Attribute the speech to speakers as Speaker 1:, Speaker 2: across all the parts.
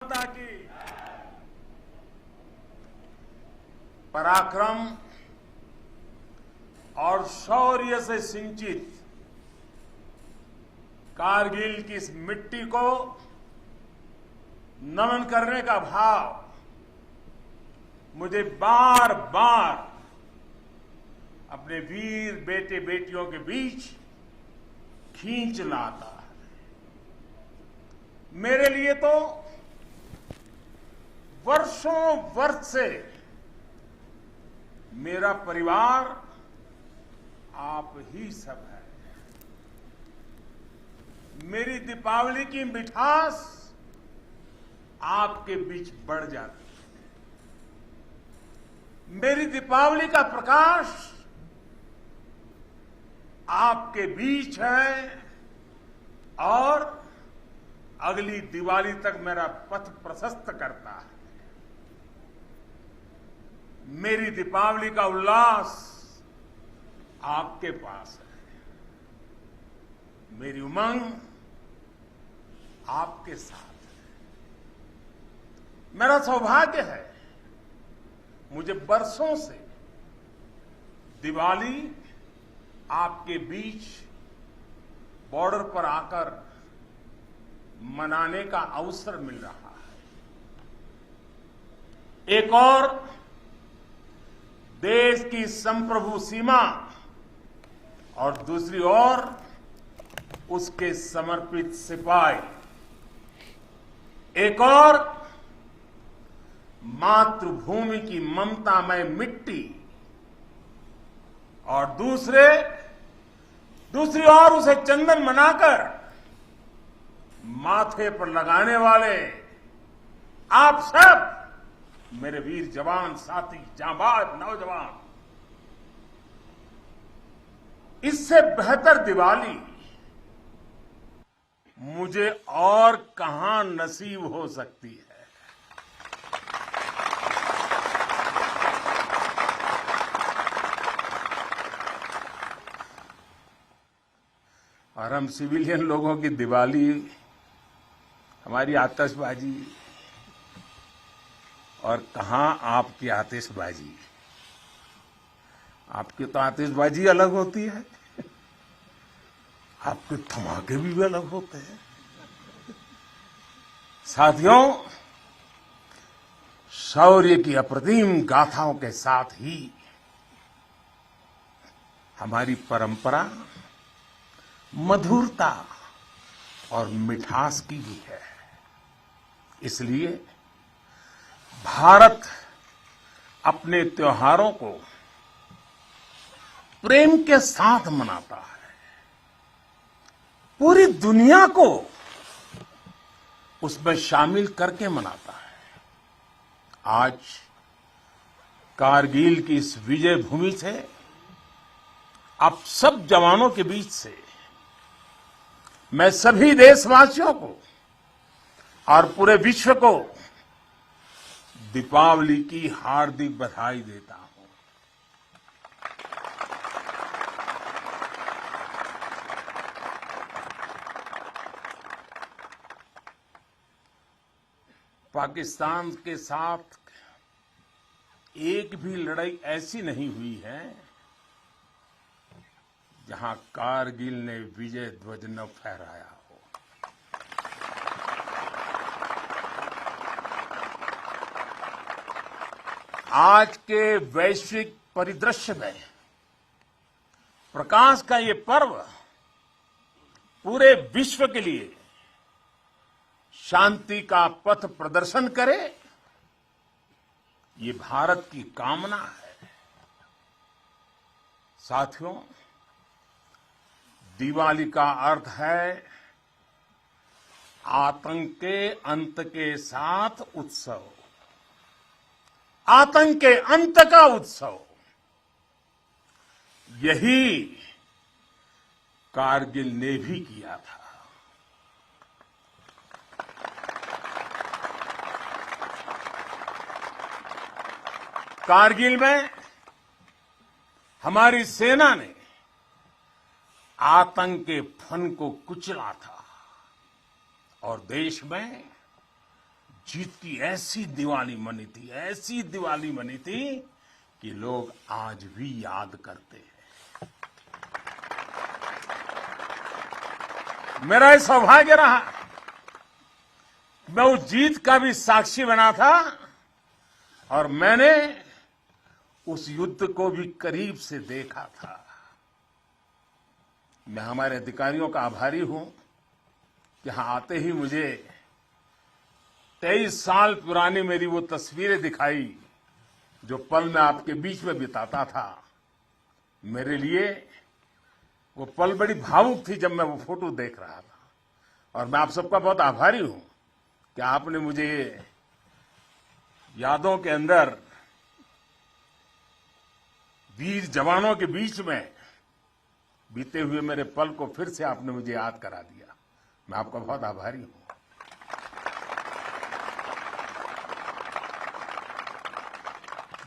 Speaker 1: माता की पराक्रम और शौर्य से सिंचित कारगिल की इस मिट्टी को नमन करने का भाव मुझे बार बार अपने वीर बेटे बेटियों के बीच खींच लाता है। मेरे लिए तो वर्षों वर्ष से मेरा परिवार आप ही सब है। मेरी दीपावली की मिठास आपके बीच बढ़ जाती है। मेरी दीपावली का प्रकाश आपके बीच है और अगली दिवाली तक मेरा पथ प्रशस्त करता है। मेरी दीपावली का उल्लास आपके पास है। मेरी उमंग आपके साथ है। मेरा सौभाग्य है, मुझे बरसों से दिवाली आपके बीच बॉर्डर पर आकर मनाने का अवसर मिल रहा है। एक और देश की संप्रभु सीमा और दूसरी ओर उसके समर्पित सिपाही। एक और मातृभूमि की ममतामय मिट्टी और दूसरी ओर उसे चंदन मनाकर माथे पर लगाने वाले आप सब मेरे वीर जवान साथी, जांबाज नौजवान। इससे बेहतर दिवाली मुझे और कहां नसीब हो सकती है। और हम सिविलियन लोगों की दिवाली, हमारी आतिशबाजी, और कहां आपकी आतिशबाजी। आपकी तो आतिशबाजी अलग होती है, आपके धमाके भी अलग होते हैं। साथियों, शौर्य की अप्रतिम गाथाओं के साथ ही हमारी परंपरा मधुरता और मिठास की भी है। इसलिए भारत अपने त्योहारों को प्रेम के साथ मनाता है। पूरी दुनिया को उसमें शामिल करके मनाता है। आज कारगिल की इस विजय भूमि से आप सब जवानों के बीच से मैं सभी देशवासियों को और पूरे विश्व को दीपावली की हार्दिक बधाई देता हूं। पाकिस्तान के साथ एक भी लड़ाई ऐसी नहीं हुई है जहां कारगिल ने विजय ध्वज न फहराया हो। आज के वैश्विक परिदृश्य में प्रकाश का ये पर्व पूरे विश्व के लिए शांति का पथ प्रदर्शन करे, ये भारत की कामना है। साथियों, दिवाली का अर्थ है आतंक के अंत के साथ उत्सव, आतंक के अंत का उत्सव। यही कारगिल ने भी किया था। कारगिल में हमारी सेना ने आतंक के फन को कुचला था और देश में जीत की ऐसी दिवाली मनी थी, ऐसी दिवाली मनी थी कि लोग आज भी याद करते हैं। मेरा ये सौभाग्य रहा, मैं उस जीत का भी साक्षी बना था और मैंने उस युद्ध को भी करीब से देखा था। मैं हमारे अधिकारियों का आभारी हूं, यहां आते ही मुझे 23 साल पुरानी मेरी वो तस्वीरें दिखाई जो पल मैं आपके बीच में बिताता था। मेरे लिए वो पल बड़ी भावुक थी जब मैं वो फोटो देख रहा था, और मैं आप सबका बहुत आभारी हूं कि आपने मुझे यादों के अंदर वीर जवानों के बीच में बीते हुए मेरे पल को फिर से आपने मुझे याद करा दिया। मैं आपका बहुत आभारी हूं।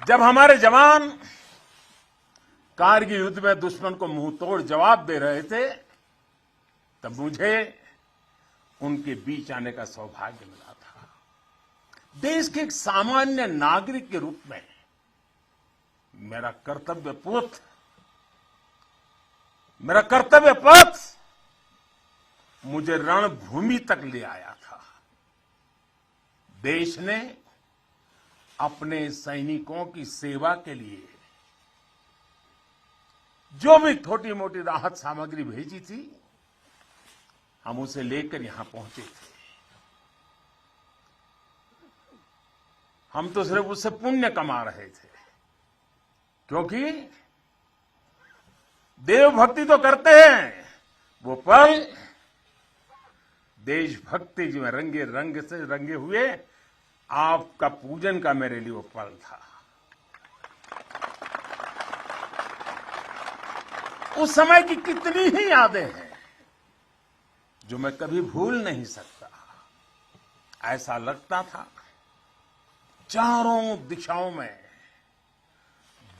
Speaker 1: जब हमारे जवान कारगिल युद्ध में दुश्मन को मुंहतोड़ जवाब दे रहे थे, तब मुझे उनके बीच आने का सौभाग्य मिला था। देश के एक सामान्य नागरिक के रूप में मेरा कर्तव्य पथ मुझे रणभूमि तक ले आया था। देश ने अपने सैनिकों की सेवा के लिए जो भी छोटी मोटी राहत सामग्री भेजी थी, हम उसे लेकर यहां पहुंचे थे। हम तो सिर्फ उससे पुण्य कमा रहे थे, क्योंकि देवभक्ति तो करते हैं, वो पल देशभक्ति जो रंग से रंगे हुए आपका पूजन का मेरे लिए वो पल था। उस समय की कितनी ही यादें हैं जो मैं कभी भूल नहीं सकता। ऐसा लगता था चारों दिशाओं में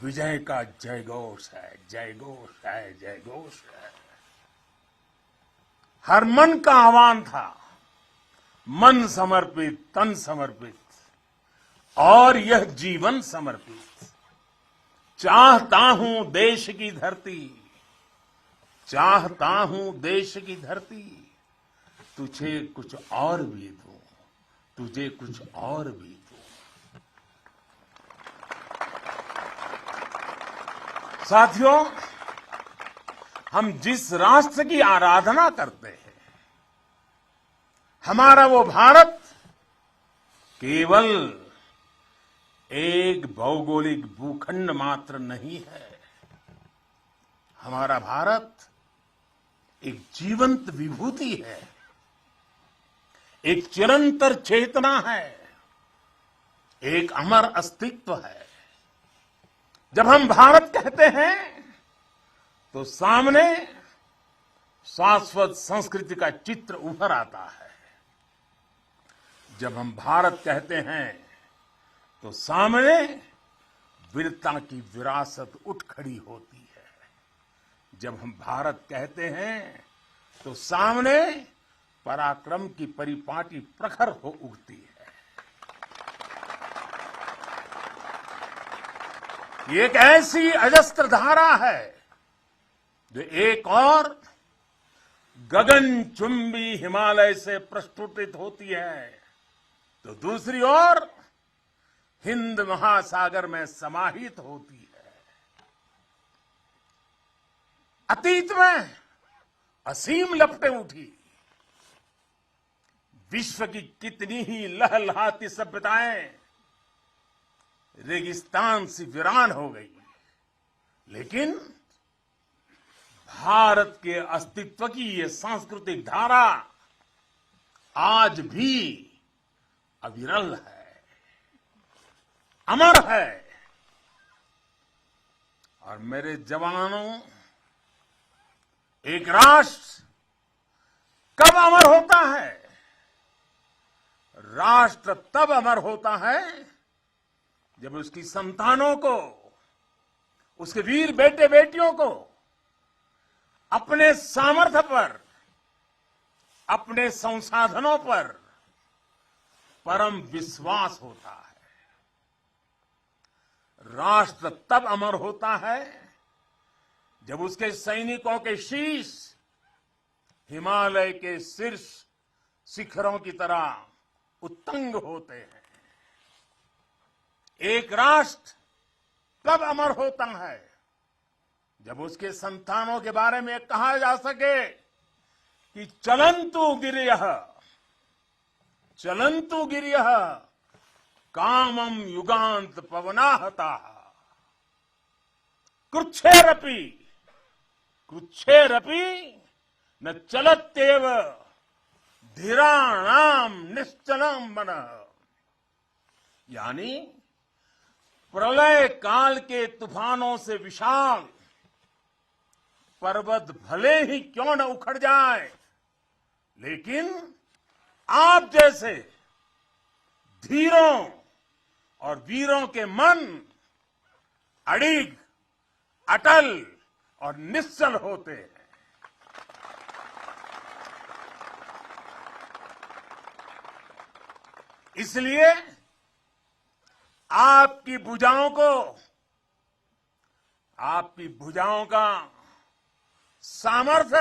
Speaker 1: विजय का जयघोष है, जयघोष है, जयघोष है। हर मन का आह्वान था, मन समर्पित, तन समर्पित और यह जीवन समर्पित। चाहता हूं देश की धरती, चाहता हूं देश की धरती, तुझे कुछ और भी दूं, तुझे कुछ और भी दूं। साथियों, हम जिस राष्ट्र की आराधना करते हैं, हमारा वो भारत केवल एक भौगोलिक भूखंड मात्र नहीं है। हमारा भारत एक जीवंत विभूति है, एक चिरंतर चेतना है, एक अमर अस्तित्व है। जब हम भारत कहते हैं तो सामने शाश्वत संस्कृति का चित्र उभर आता है। जब हम भारत कहते हैं तो सामने वीरता की विरासत उठ खड़ी होती है। जब हम भारत कहते हैं तो सामने पराक्रम की परिपाटी प्रखर हो उठती है। ये एक ऐसी अजस्त्र धारा है जो एक और गगनचुंबी हिमालय से प्रस्फुटित होती है, तो दूसरी ओर हिंद महासागर में समाहित होती है। अतीत में असीम लपटें उठी, विश्व की कितनी ही लहलहाती सभ्यताएं रेगिस्तान सी वीरान हो गई, लेकिन भारत के अस्तित्व की ये सांस्कृतिक धारा आज भी अविरल है, अमर है। और मेरे जवानों, एक राष्ट्र कब अमर होता है? राष्ट्र तब अमर होता है जब उसकी संतानों को, उसके वीर बेटे बेटियों को अपने सामर्थ्य पर, अपने संसाधनों पर परम विश्वास होता है। राष्ट्र तब अमर होता है जब उसके सैनिकों के शीश हिमालय के शीर्ष शिखरों की तरह उत्तुंग होते हैं। एक राष्ट्र तब अमर होता है जब उसके संतानों के बारे में कहा जा सके कि चलन्तु गिरियः कामम युगांत पवनाहता कृच्छेरपि न चलत्येव धीराणाम निश्चलम मनः। यानी प्रलय काल के तूफानों से विशाल पर्वत भले ही क्यों न उखड़ जाए, लेकिन आप जैसे धीरों और वीरों के मन अडिग, अटल और निश्चल होते हैं। इसलिए आपकी भुजाओं का सामर्थ्य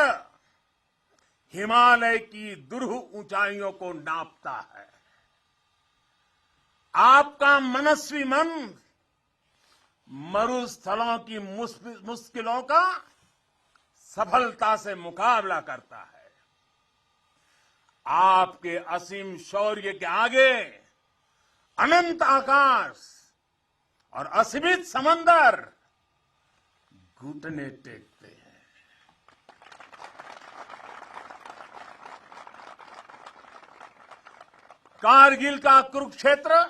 Speaker 1: हिमालय की दुरूह ऊंचाइयों को नापता है। आपका मनस्वी मन मरुस्थलों की मुश्किलों का सफलता से मुकाबला करता है। आपके असीम शौर्य के आगे अनंत आकाश और असीमित समंदर घुटने टेकते हैं। कारगिल का कुरुक्षेत्र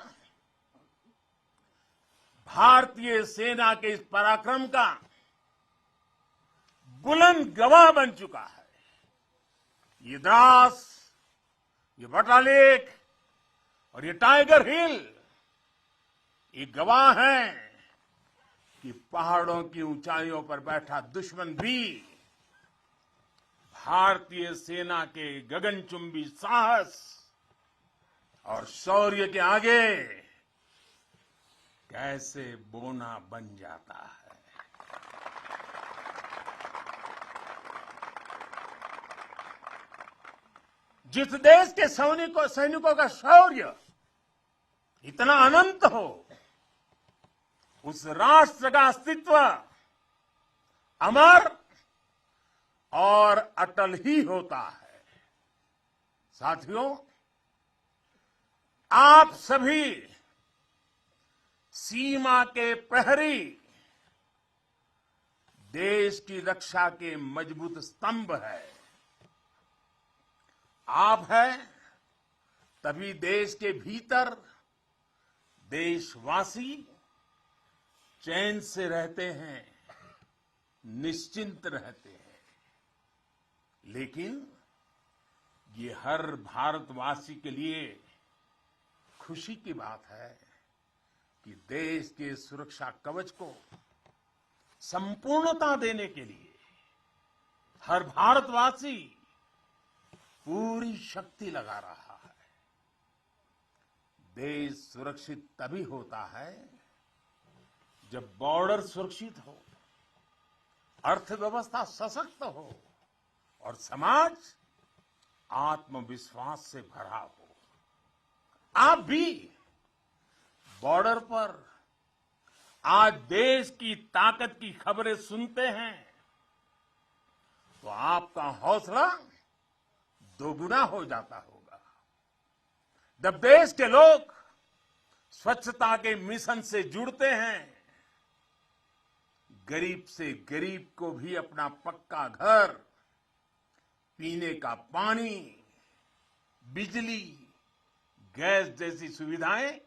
Speaker 1: भारतीय सेना के इस पराक्रम का बुलंद गवाह बन चुका है। ये द्रास, ये बटालेक और ये टाइगर हिल ये गवाह हैं कि पहाड़ों की ऊंचाइयों पर बैठा दुश्मन भी भारतीय सेना के गगनचुंबी साहस और शौर्य के आगे कैसे बोना बन जाता है। जिस देश के सैनिकों का शौर्य इतना अनंत हो, उस राष्ट्र का अस्तित्व अमर और अटल ही होता है। साथियों, आप सभी सीमा के प्रहरी, देश की रक्षा के मजबूत स्तंभ है। आप हैं तभी देश के भीतर देशवासी चैन से रहते हैं, निश्चिंत रहते हैं। लेकिन ये हर भारतवासी के लिए खुशी की बात है कि देश के सुरक्षा कवच को संपूर्णता देने के लिए हर भारतवासी पूरी शक्ति लगा रहा है। देश सुरक्षित तभी होता है जब बॉर्डर सुरक्षित हो, अर्थव्यवस्था सशक्त हो और समाज आत्मविश्वास से भरा हो। आप भी बॉर्डर पर आज देश की ताकत की खबरें सुनते हैं तो आपका हौसला दोगुना हो जाता होगा। जब देश के लोग स्वच्छता के मिशन से जुड़ते हैं, गरीब से गरीब को भी अपना पक्का घर, पीने का पानी, बिजली, गैस जैसी सुविधाएं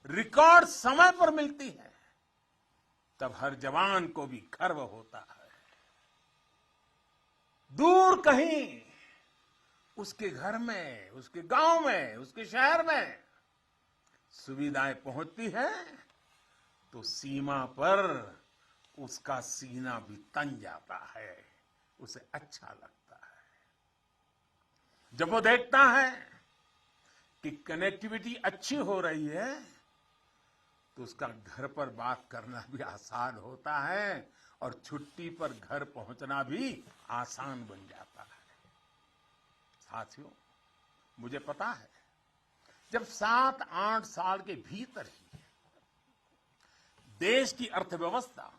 Speaker 1: रिकॉर्ड समय पर मिलती हैं, तब हर जवान को भी गर्व होता है। दूर कहीं उसके घर में, उसके गांव में, उसके शहर में सुविधाएं पहुंचती हैं तो सीमा पर उसका सीना भी तन जाता है, उसे अच्छा लगता है। जब वो देखता है कि कनेक्टिविटी अच्छी हो रही है तो उसका घर पर बात करना भी आसान होता है और छुट्टी पर घर पहुंचना भी आसान बन जाता है। साथियों, मुझे पता है जब 7-8 साल के भीतर ही देश की अर्थव्यवस्था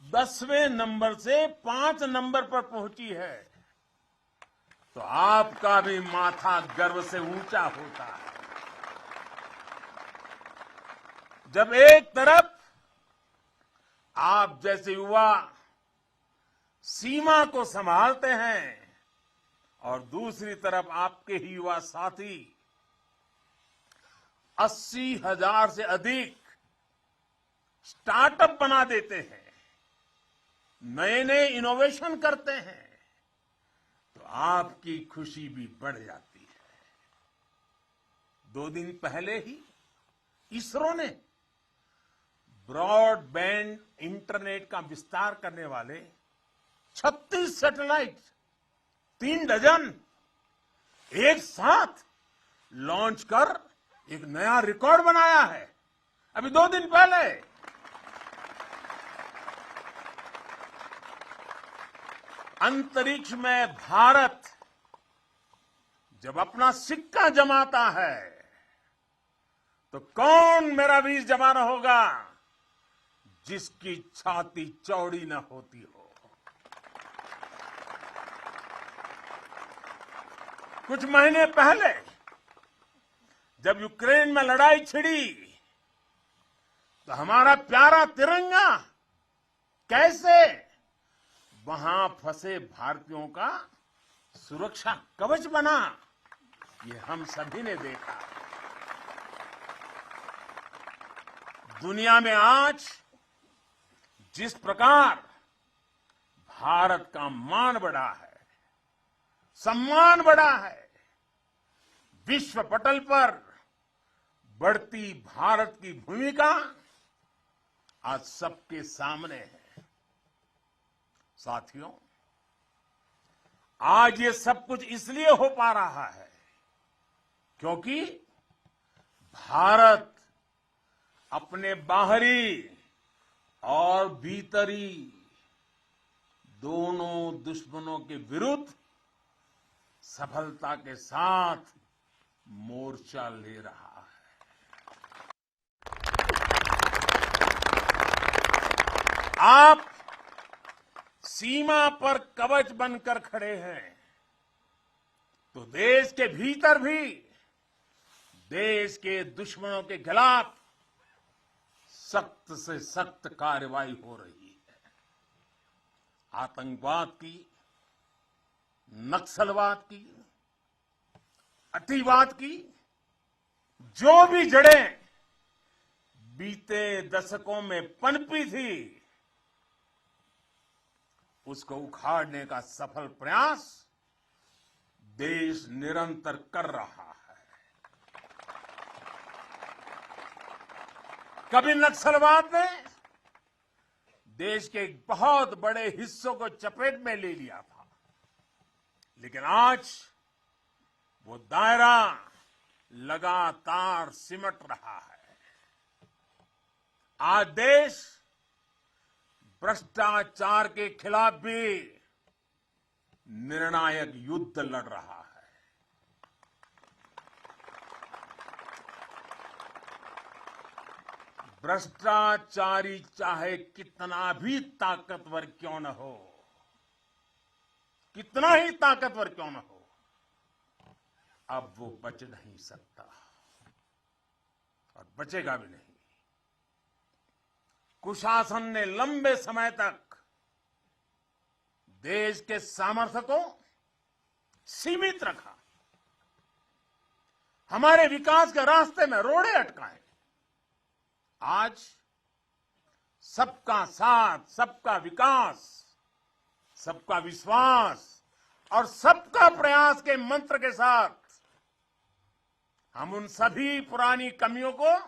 Speaker 1: 10वें नंबर से 5 नंबर पर पहुंची है तो आपका भी माथा गर्व से ऊंचा होता है। जब एक तरफ आप जैसे युवा सीमा को संभालते हैं और दूसरी तरफ आपके ही युवा साथी 80,000 से अधिक स्टार्टअप बना देते हैं, नए नए इनोवेशन करते हैं, तो आपकी खुशी भी बढ़ जाती है। 2 दिन पहले ही इसरो ने ब्रॉडबैंड इंटरनेट का विस्तार करने वाले 36 सैटेलाइट 3 डजन एक साथ लॉन्च कर एक नया रिकॉर्ड बनाया है। अभी 2 दिन पहले अंतरिक्ष में भारत जब अपना सिक्का जमाता है तो कौन मेरा वीर जवान होगा जिसकी छाती चौड़ी न होती हो। कुछ महीने पहले जब यूक्रेन में लड़ाई छिड़ी तो हमारा प्यारा तिरंगा कैसे वहां फंसे भारतीयों का सुरक्षा कवच बना, ये हम सभी ने देखा। दुनिया में आज जिस प्रकार भारत का मान बढ़ा है, सम्मान बढ़ा है, विश्व पटल पर बढ़ती भारत की भूमिका आज सबके सामने है। साथियों, आज ये सब कुछ इसलिए हो पा रहा है क्योंकि भारत अपने बाहरी और भीतरी दोनों दुश्मनों के विरुद्ध सफलता के साथ मोर्चा ले रहा है। आप सीमा पर कवच बनकर खड़े हैं तो देश के भीतर भी देश के दुश्मनों के खिलाफ सख्त से सख्त कार्रवाई हो रही है। आतंकवाद की, नक्सलवाद की, अतिवाद की जो भी जड़ें बीते दशकों में पनपी थी उसको उखाड़ने का सफल प्रयास देश निरंतर कर रहा है। कभी नक्सलवाद ने देश के एक बहुत बड़े हिस्सों को चपेट में ले लिया था, लेकिन आज वो दायरा लगातार सिमट रहा है। आज देश भ्रष्टाचार के खिलाफ भी निर्णायक युद्ध लड़ रहा है। भ्रष्टाचारी चाहे कितना भी ताकतवर क्यों न हो, कितना ही ताकतवर क्यों न हो, अब वो बच नहीं सकता और बचेगा भी नहीं। कुशासन ने लंबे समय तक देश के सामर्थ्य को सीमित रखा, हमारे विकास के रास्ते में रोड़े अटकाए। आज सबका साथ, सबका विकास, सबका विश्वास और सबका प्रयास के मंत्र के साथ हम उन सभी पुरानी कमियों को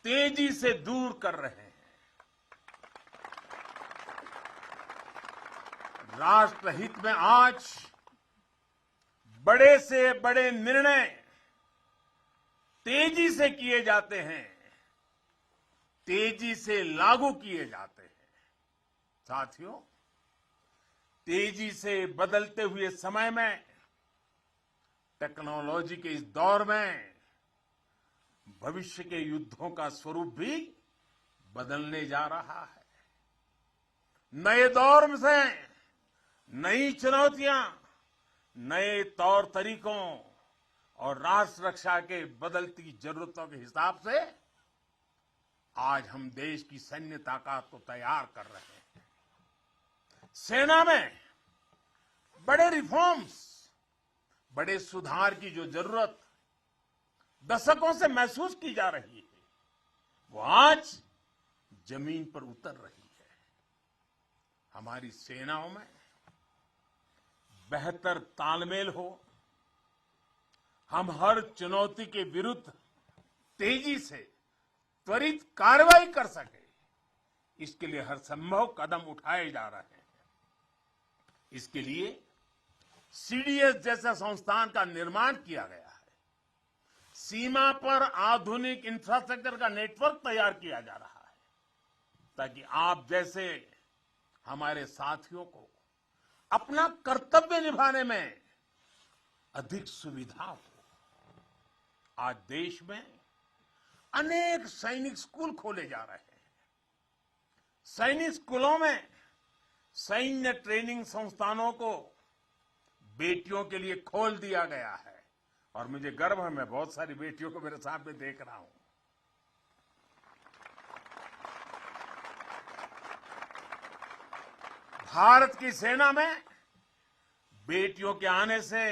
Speaker 1: तेजी से दूर कर रहे हैं। राष्ट्रहित में आज बड़े से बड़े निर्णय तेजी से किए जाते हैं, तेजी से लागू किए जाते हैं। साथियों, तेजी से बदलते हुए समय में, टेक्नोलॉजी के इस दौर में भविष्य के युद्धों का स्वरूप भी बदलने जा रहा है। नए दौर से नई चुनौतियां, नए तौर तरीकों और राष्ट्र रक्षा के बदलती जरूरतों के हिसाब से आज हम देश की सैन्य ताकत को तैयार कर रहे हैं। सेना में बड़े रिफॉर्म्स, बड़े सुधार की जो जरूरत दशकों से महसूस की जा रही है, वो आज जमीन पर उतर रही है। हमारी सेनाओं में बेहतर तालमेल हो, हम हर चुनौती के विरुद्ध तेजी से त्वरित कार्रवाई कर सके, इसके लिए हर संभव कदम उठाए जा रहे हैं। इसके लिए सीडीएस जैसा संस्थान का निर्माण किया गया है। सीमा पर आधुनिक इंफ्रास्ट्रक्चर का नेटवर्क तैयार किया जा रहा है, ताकि आप जैसे हमारे साथियों को अपना कर्तव्य निभाने में अधिक सुविधा हो। आज देश में अनेक सैनिक स्कूल खोले जा रहे हैं। सैनिक स्कूलों में सैन्य ट्रेनिंग संस्थानों को बेटियों के लिए खोल दिया गया है और मुझे गर्व है, मैं बहुत सारी बेटियों को मेरे सामने देख रहा हूं। भारत की सेना में बेटियों के आने से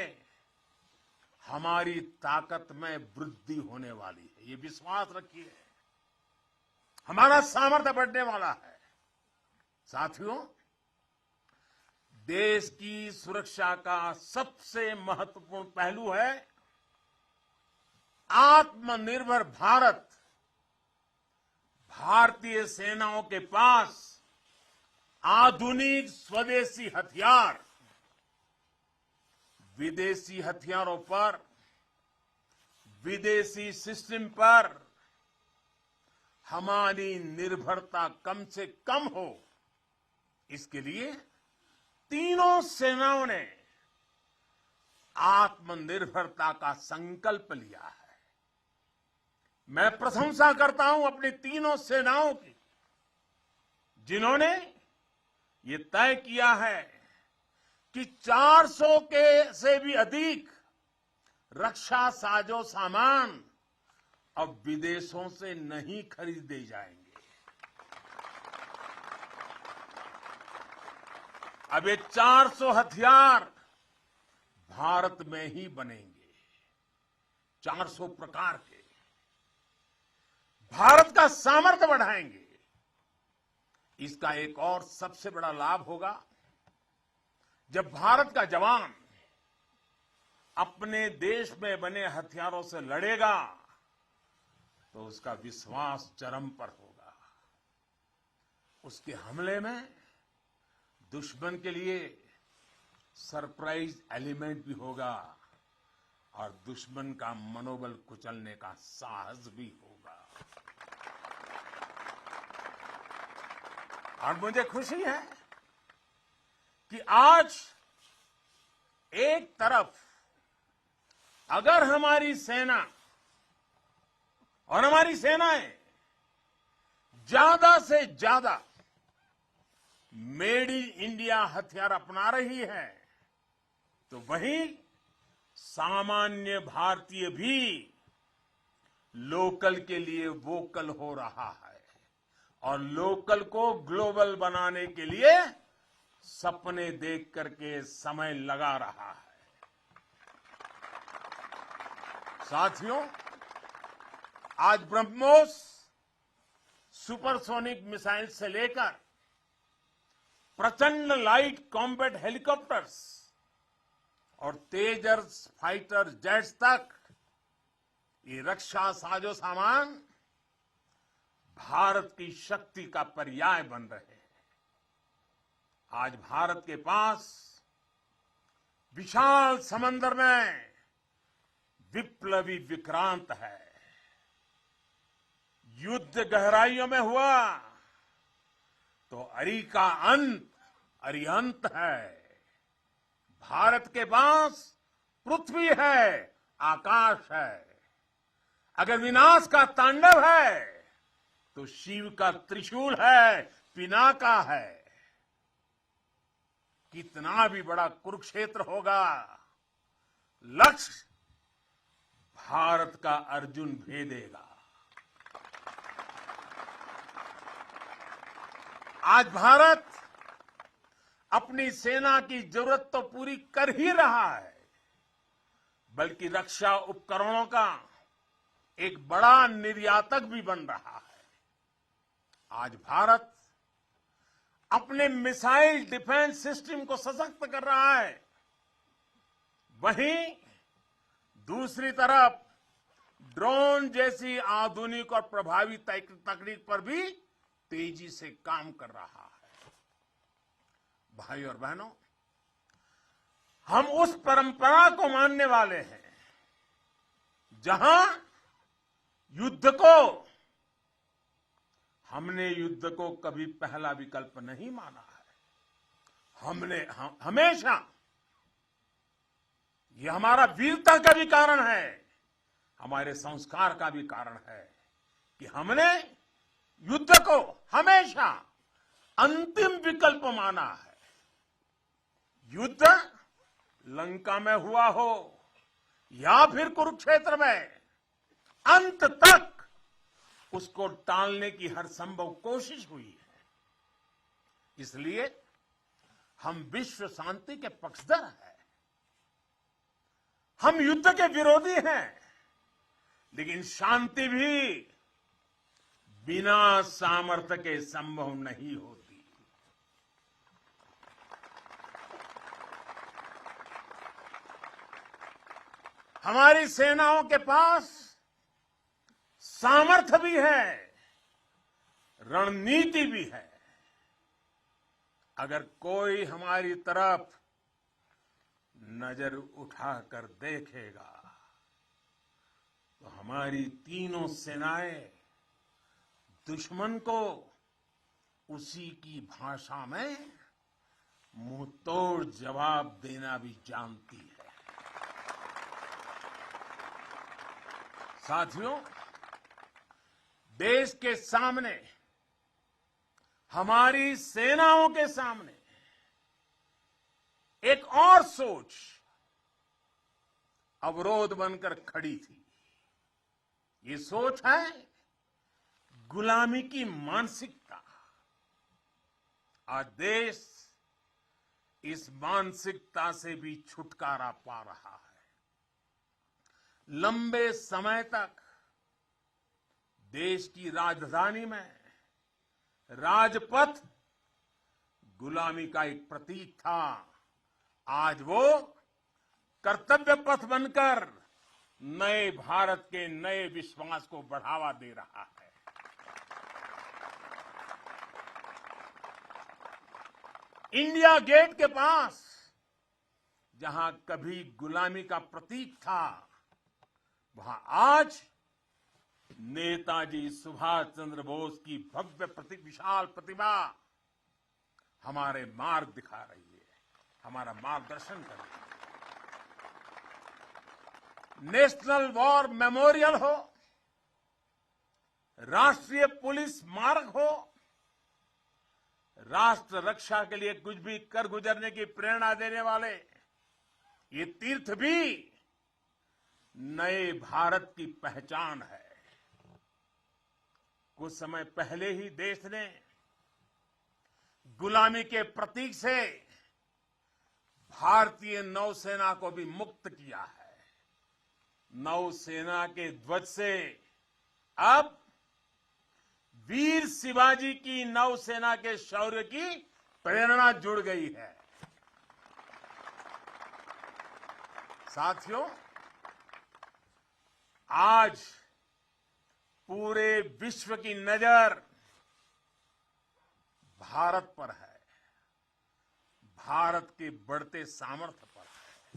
Speaker 1: हमारी ताकत में वृद्धि होने वाली है, ये विश्वास रखिए। हमारा सामर्थ्य बढ़ने वाला है। साथियों, देश की सुरक्षा का सबसे महत्वपूर्ण पहलू है आत्मनिर्भर भारत। भारतीय सेनाओं के पास आधुनिक स्वदेशी हथियार, विदेशी हथियारों पर, विदेशी सिस्टम पर हमारी निर्भरता कम से कम हो, इसके लिए तीनों सेनाओं ने आत्मनिर्भरता का संकल्प लिया है। मैं प्रशंसा करता हूं अपनी तीनों सेनाओं की, जिन्होंने ये तय किया है कि 400 के से भी अधिक रक्षा साजो सामान अब विदेशों से नहीं खरीदे जाएंगे। अब ये 400 हथियार भारत में ही बनेंगे। 400 प्रकार के भारत का सामर्थ्य बढ़ाएंगे। इसका एक और सबसे बड़ा लाभ होगा, जब भारत का जवान अपने देश में बने हथियारों से लड़ेगा तो उसका विश्वास चरम पर होगा। उसके हमले में दुश्मन के लिए सरप्राइज एलिमेंट भी होगा और दुश्मन का मनोबल कुचलने का साहस भी होगा। और मुझे खुशी है कि आज एक तरफ अगर हमारी सेना और हमारी सेनाएं ज्यादा से ज्यादा मेड इन इंडिया हथियार अपना रही है, तो वहीं सामान्य भारतीय भी लोकल के लिए वोकल हो रहा है और लोकल को ग्लोबल बनाने के लिए सपने देख करके समय लगा रहा है। साथियों, आज ब्रह्मोस सुपरसोनिक मिसाइल से लेकर प्रचंड लाइट कॉम्बैट हेलीकॉप्टर्स और तेजस फाइटर जेट्स तक ये रक्षा साजो सामान भारत की शक्ति का पर्याय बन रहे हैं। आज भारत के पास विशाल समंदर में विप्लवी विक्रांत है। युद्ध गहराइयों में हुआ तो अरि का अंत अरिहंत है। भारत के पास पृथ्वी है, आकाश है। अगर विनाश का तांडव है तो शिव का त्रिशूल है, पिनाका है। कितना भी बड़ा कुरुक्षेत्र होगा, लक्ष्य भारत का अर्जुन भेदेगा। आज भारत अपनी सेना की जरूरत तो पूरी कर ही रहा है, बल्कि रक्षा उपकरणों का एक बड़ा निर्यातक भी बन रहा है। आज भारत अपने मिसाइल डिफेंस सिस्टम को सशक्त कर रहा है, वहीं दूसरी तरफ ड्रोन जैसी आधुनिक और प्रभावी तकनीक पर भी तेजी से काम कर रहा है। भाई और बहनों, हम उस परंपरा को मानने वाले हैं जहां हमने युद्ध को कभी पहला विकल्प नहीं माना है। हमेशा, ये हमारा वीरता का भी कारण है, हमारे संस्कार का भी कारण है कि हमने युद्ध को हमेशा अंतिम विकल्प माना है। युद्ध लंका में हुआ हो या फिर कुरुक्षेत्र में, अंत तक उसको टालने की हर संभव कोशिश हुई है। इसलिए हम विश्व शांति के पक्षधर हैं। हम युद्ध के विरोधी हैं, लेकिन शांति भी बिना सामर्थ्य के संभव नहीं होती। हमारी सेनाओं के पास सामर्थ्य भी है, रणनीति भी है। अगर कोई हमारी तरफ नजर उठाकर देखेगा तो हमारी तीनों सेनाएं दुश्मन को उसी की भाषा में मुंह तोड़ जवाब देना भी जानती है। साथियों, देश के सामने, हमारी सेनाओं के सामने एक और सोच अवरोध बनकर खड़ी थी। ये सोच है गुलामी की मानसिकता। आज देश इस मानसिकता से भी छुटकारा पा रहा है। लंबे समय तक देश की राजधानी में राजपथ गुलामी का एक प्रतीक था। आज वो कर्तव्य पथ बनकर नए भारत के नए विश्वास को बढ़ावा दे रहा है। इंडिया गेट के पास जहां कभी गुलामी का प्रतीक था, वहां आज नेताजी सुभाष चंद्र बोस की भव्य विशाल प्रतिमा हमारे मार्ग दिखा रही है, हमारा मार्गदर्शन कर रही है। नेशनल वॉर मेमोरियल हो, राष्ट्रीय पुलिस स्मारक हो, राष्ट्र रक्षा के लिए कुछ भी कर गुजरने की प्रेरणा देने वाले ये तीर्थ भी नए भारत की पहचान है। कुछ समय पहले ही देश ने गुलामी के प्रतीक से भारतीय नौसेना को भी मुक्त किया है। नौसेना के ध्वज से अब वीर शिवाजी की नौसेना के शौर्य की प्रेरणा जुड़ गई है। साथियों, आज पूरे विश्व की नजर भारत पर है, भारत के बढ़ते सामर्थ्य पर है।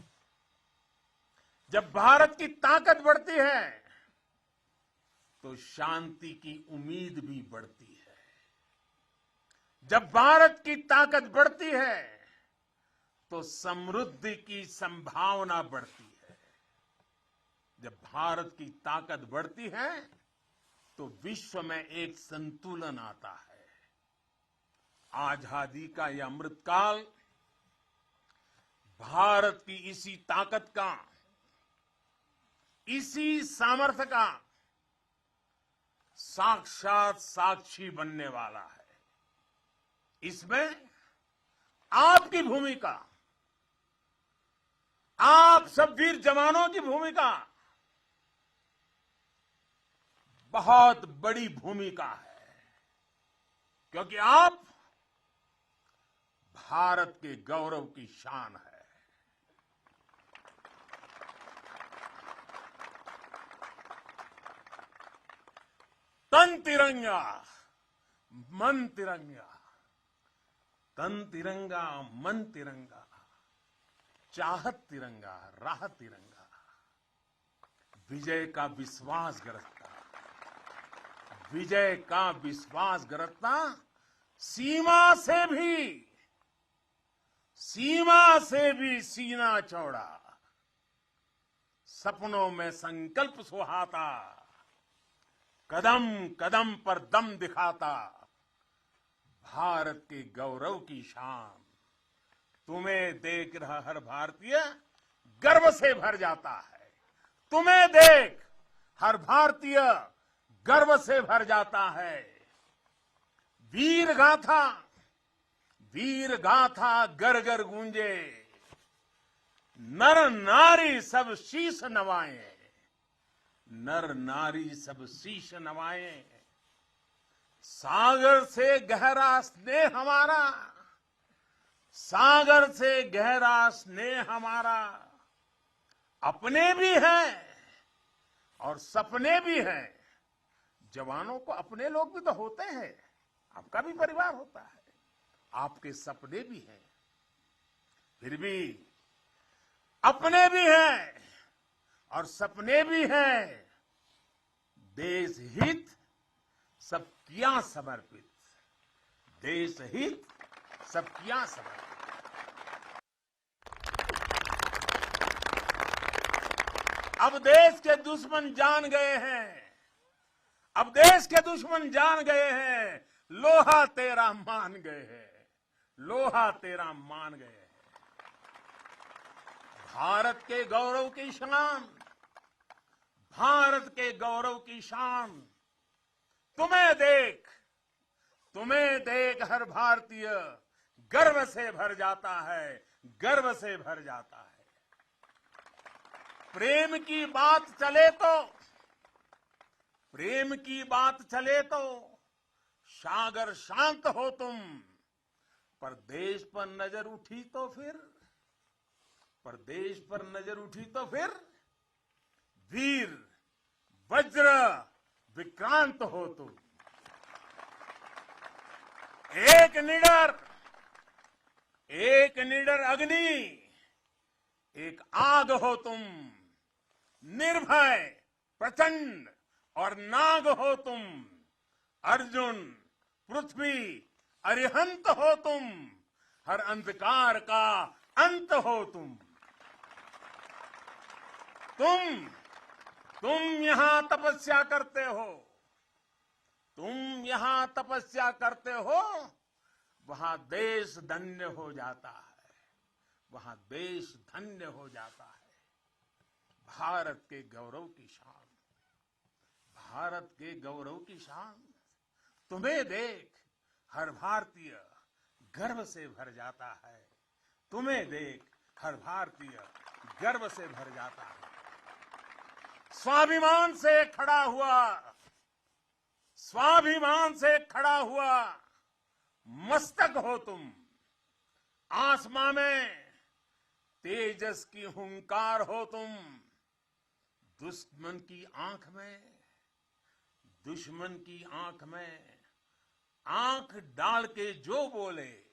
Speaker 1: जब भारत की ताकत बढ़ती है तो शांति की उम्मीद भी बढ़ती है। जब भारत की ताकत बढ़ती है तो समृद्धि की संभावना बढ़ती है। जब भारत की ताकत बढ़ती है तो विश्व में एक संतुलन आता है। आजादी का यह अमृतकाल भारत की इसी ताकत का, इसी सामर्थ्य का साक्षात साक्षी बनने वाला है। इसमें आपकी भूमिका, आप सब वीर जवानों की भूमिका बहुत बड़ी भूमिका है, क्योंकि आप भारत के गौरव की शान है। तन तिरंगा मन तिरंगा, तन तिरंगा मन तिरंगा, चाहत तिरंगा राह तिरंगा, विजय का विश्वास गरजता, विजय का विश्वास गरजता, सीमा से भी सीना चौड़ा, सपनों में संकल्प सुहाता, कदम कदम पर दम दिखाता, भारत के गौरव की शान। तुम्हें देख रहा हर भारतीय गर्व से भर जाता है। तुम्हें देख हर भारतीय गर्व से भर जाता है। वीर गाथा घर घर गूंजे, नर नारी सब शीश नवाए, नर नारी सब शीश नवाए। सागर से गहरा स्नेह हमारा, सागर से गहरा स्नेह हमारा, अपने भी हैं और सपने भी हैं। जवानों को अपने लोग भी तो होते हैं, आपका भी परिवार होता है, आपके सपने भी हैं, फिर भी अपने भी हैं और सपने भी हैं। देश हित सब किया समर्पित, देश हित सब किया समर्पित। अब देश के दुश्मन जान गए हैं, अब देश के दुश्मन जान गए हैं, लोहा तेरा मान गए हैं, लोहा तेरा मान गए हैं। भारत के गौरव की शान, भारत के गौरव की शान। तुम्हें देख हर भारतीय गर्व से भर जाता है, गर्व से भर जाता है। प्रेम की बात चले तो सागर शांत हो तुम, पर देश पर नजर उठी तो फिर वीर वज्र विक्रांत हो तुम। एक निडर अग्नि, एक आग हो तुम, निर्भय प्रचंड और नाग हो तुम। अर्जुन पृथ्वी अरिहंत हो तुम, हर अंधकार का अंत हो तुम। तुम यहां तपस्या करते हो, वहां देश धन्य हो जाता है, वहां देश धन्य हो जाता है। भारत के गौरव की शान, भारत के गौरव की शान। तुम्हें देख हर भारतीय गर्व से भर जाता है, तुम्हें देख हर भारतीय गर्व से भर जाता है। स्वाभिमान से खड़ा हुआ मस्तक हो तुम। आसमां में तेजस की हुंकार हो तुम। दुश्मन की आंख में आंख डाल के जो बोले,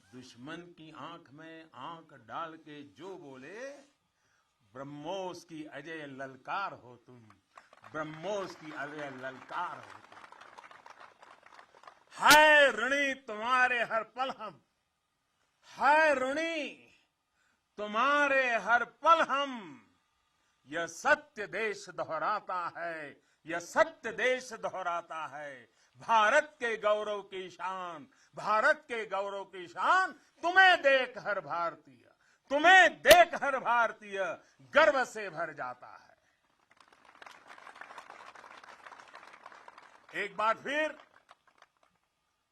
Speaker 1: दुश्मन की आंख में आंख डाल के जो बोले, ब्रह्मोस की अजय ललकार हो तुम, ब्रह्मोस की अजय ललकार हो तुम। है ऋणी तुम्हारे हर पल हम, है ऋणी तुम्हारे हर पल हम। यह सत्य देश दोहराता है, यह सत्य देश दोहराता है। भारत के गौरव की शान, भारत के गौरव की शान। तुम्हें देख हर भारतीय, तुम्हें देख हर भारतीय गर्व से भर जाता है। एक बार फिर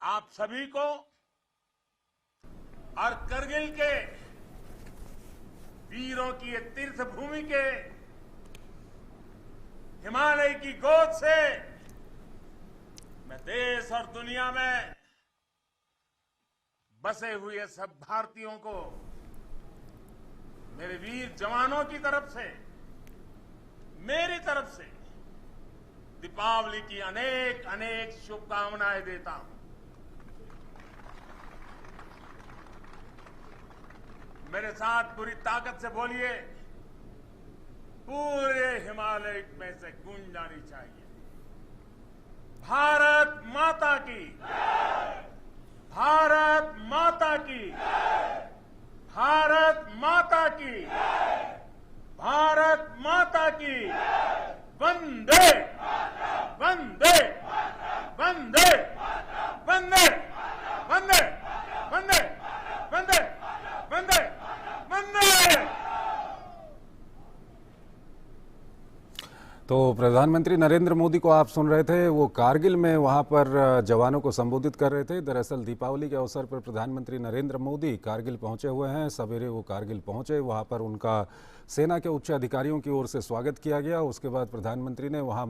Speaker 1: आप सभी को और करगिल के वीरों की ये तीर्थ भूमि के हिमालय की गोद से मैं देश और दुनिया में बसे हुए सब भारतीयों को मेरे वीर जवानों की तरफ से, मेरी तरफ से दीपावली की अनेक अनेक शुभकामनाएं देता हूं। मेरे साथ पूरी ताकत से बोलिए, पूरे हिमालय में से गूंज जानी चाहिए, भारत माता की, भारत माता की, भारत माता की, भारत माता की। वंदे वंदे वंदे वंदे वंदे वंदे वंदे वंदे वंदे।
Speaker 2: तो प्रधानमंत्री नरेंद्र मोदी को आप सुन रहे थे, वो कारगिल में वहां पर जवानों को संबोधित कर रहे थे। दरअसल दीपावली के अवसर पर प्रधानमंत्री नरेंद्र मोदी कारगिल पहुंचे हुए हैं। सवेरे वो कारगिल पहुंचे, वहां पर उनका सेना के उच्च अधिकारियों की ओर से स्वागत किया गया। उसके बाद प्रधानमंत्री ने वहां